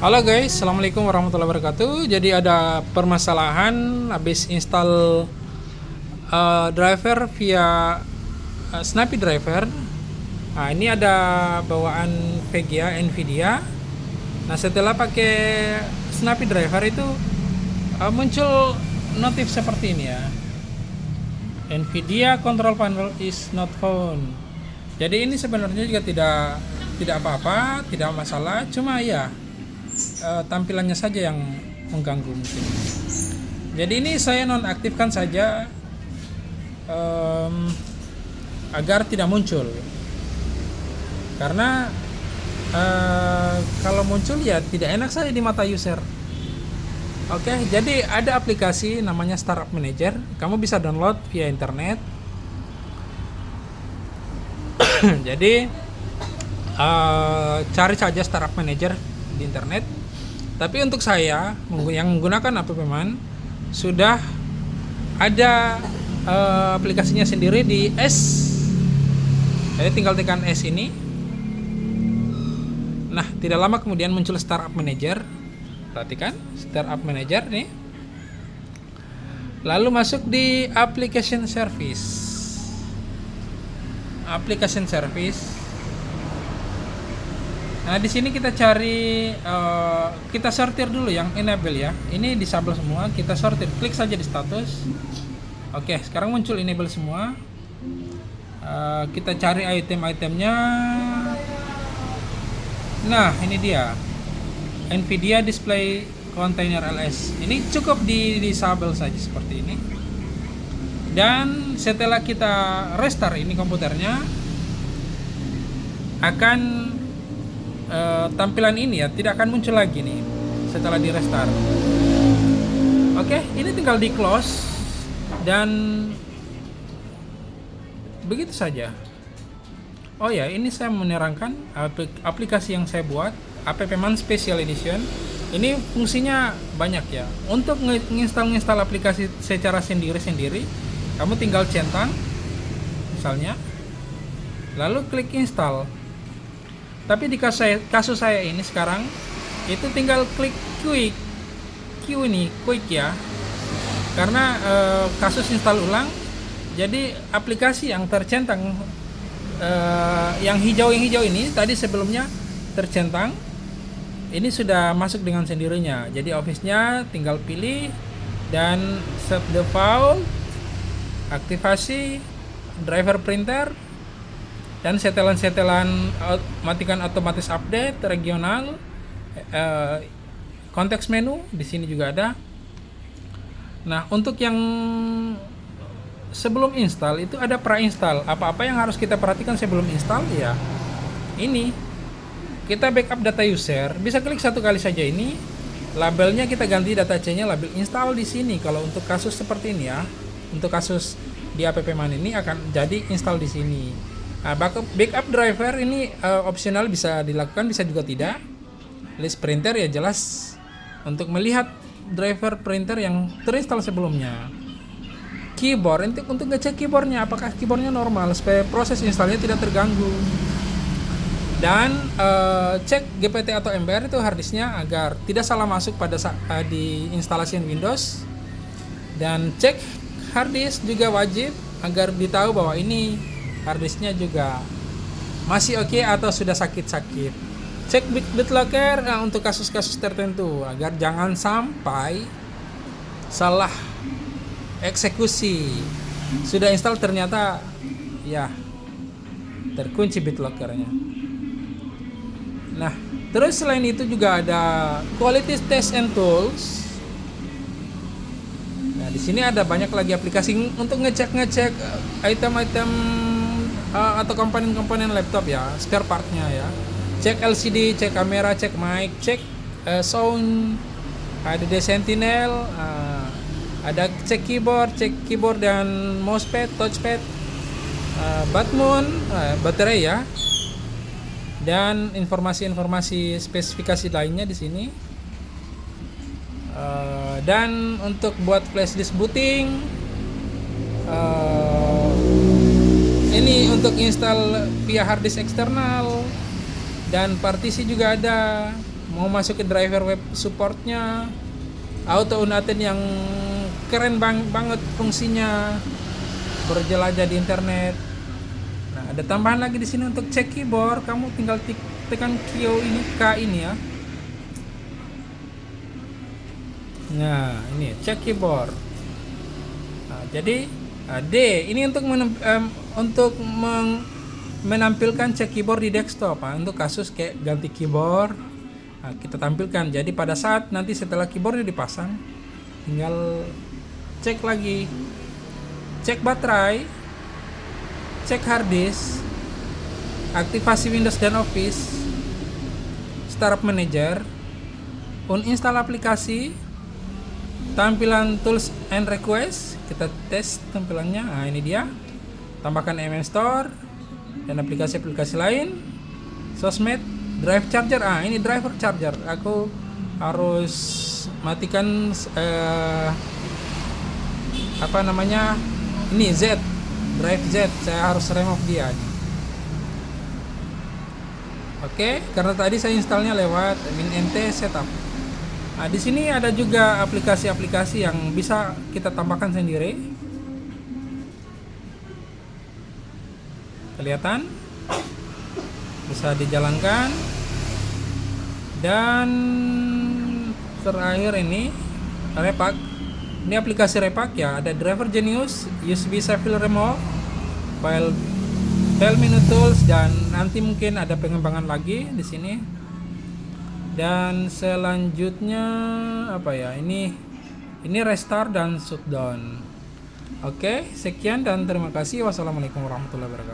Halo guys, assalamualaikum warahmatullahi wabarakatuh. Jadi ada permasalahan habis install driver via Snappy Driver. Nah, ini ada bawaan VGA Nvidia. Nah, setelah pakai Snappy Driver itu muncul notif seperti ini ya. Nvidia control panel is not found. Jadi ini sebenarnya juga tidak apa-apa, tidak masalah, cuma ya tampilannya saja yang mengganggu mungkin. Jadi ini saya nonaktifkan saja agar tidak muncul. Karena kalau muncul ya tidak enak saja di mata user. Oke, jadi ada aplikasi namanya Startup Manager. Kamu bisa download via internet. Jadi cari saja Startup Manager di internet. Tapi untuk saya yang menggunakan AppMan sudah ada aplikasinya sendiri di S. Jadi tinggal tekan S ini. Nah, tidak lama kemudian muncul Startup Manager. Perhatikan, Startup Manager nih. Lalu masuk di Application Service. Application Service. Nah, di sini kita cari, kita sortir dulu yang enable ya. Ini disable semua, kita sortir. Klik saja di status. Oke, sekarang muncul enable semua. Kita cari item-itemnya. Nah, ini dia. Nvidia Display Container LS. Ini cukup di disable saja seperti ini. Dan setelah kita restart ini komputernya, akan tampilan ini ya tidak akan muncul lagi nih setelah di restart. Oke, ini tinggal di close dan begitu saja. Oh ya, ini saya menerangkan aplikasi yang saya buat, AppMan Special Edition. Ini fungsinya banyak ya. Untuk menginstal aplikasi secara sendiri-sendiri, kamu tinggal centang misalnya, lalu klik install. Tapi di kasus saya ini sekarang itu tinggal klik Q ini quick ya, karena kasus install ulang. Jadi aplikasi yang tercentang yang hijau ini tadi sebelumnya tercentang, ini sudah masuk dengan sendirinya. Jadi Office-nya tinggal pilih dan set default, aktivasi driver printer, dan setelan-setelan matikan otomatis update regional, konteks menu di sini juga ada. Nah, untuk yang sebelum install itu ada pra-install. Apa-apa yang harus kita perhatikan sebelum install ya. Ini kita backup data user, bisa klik satu kali saja ini. Labelnya kita ganti data C-nya label install di sini. Kalau untuk kasus seperti ini ya, untuk kasus di AppMan ini akan jadi install di sini. Nah, backup driver ini opsional, bisa dilakukan, bisa juga tidak. List printer ya jelas untuk melihat driver printer yang terinstall sebelumnya. Keyboard untuk ngecek keyboardnya apakah keyboardnya normal supaya proses installnya tidak terganggu. Dan cek GPT atau MBR itu harddisknya agar tidak salah masuk pada saat di instalasi Windows. Dan cek harddisk juga wajib agar ditahu bahwa ini harddisknya juga masih oke atau sudah sakit-sakit. Cek BitLocker untuk kasus-kasus tertentu agar jangan sampai salah eksekusi. Sudah install ternyata ya terkunci BitLockernya. Nah, terus selain itu juga ada Quality Test and Tools. Nah, di sini ada banyak lagi aplikasi untuk ngecek item-item atau komponen-komponen laptop ya, spare partnya ya. Cek LCD, cek kamera, cek mic, cek sound, ada di Sentinel, ada cek keyboard dan mousepad, touchpad, batmon, baterai ya. Dan informasi-informasi spesifikasi lainnya di sini. Dan untuk buat flash disk booting, ini untuk install via hard disk eksternal, dan partisi juga ada mau masuk ke driver web supportnya, auto unaten yang keren banget fungsinya, berjelajah di internet. Nah, ada tambahan lagi di sini untuk cek keyboard. Kamu tinggal tekan K ini ya. Nah, ini cek keyboard. Nah, jadi D ini untuk menampilkan cek keyboard di desktop. Untuk kasus kayak ganti keyboard, kita tampilkan. Jadi pada saat nanti setelah keyboardnya dipasang, tinggal cek lagi, cek baterai, cek hard disk, aktivasi Windows dan Office, Startup Manager, uninstall aplikasi, tampilan tools and request, kita tes tampilannya. Nah, ini dia. Tambahkan MS Store dan aplikasi-aplikasi lain, sosmed, drive charger. Ini driver charger. Aku harus matikan ini Z, drive Z. Saya harus remove dia. Oke, karena tadi saya installnya lewat WinNT setup. Nah, di sini ada juga aplikasi-aplikasi yang bisa kita tambahkan sendiri. Kelihatan? Bisa dijalankan. Dan terakhir ini Repack. Ini aplikasi Repack ya, ada Driver Genius, USB Shuffle Remote, file menu tools, dan nanti mungkin ada pengembangan lagi di sini. Dan selanjutnya ini restart dan shutdown. Oke, sekian dan terima kasih. Wassalamualaikum warahmatullahi wabarakatuh.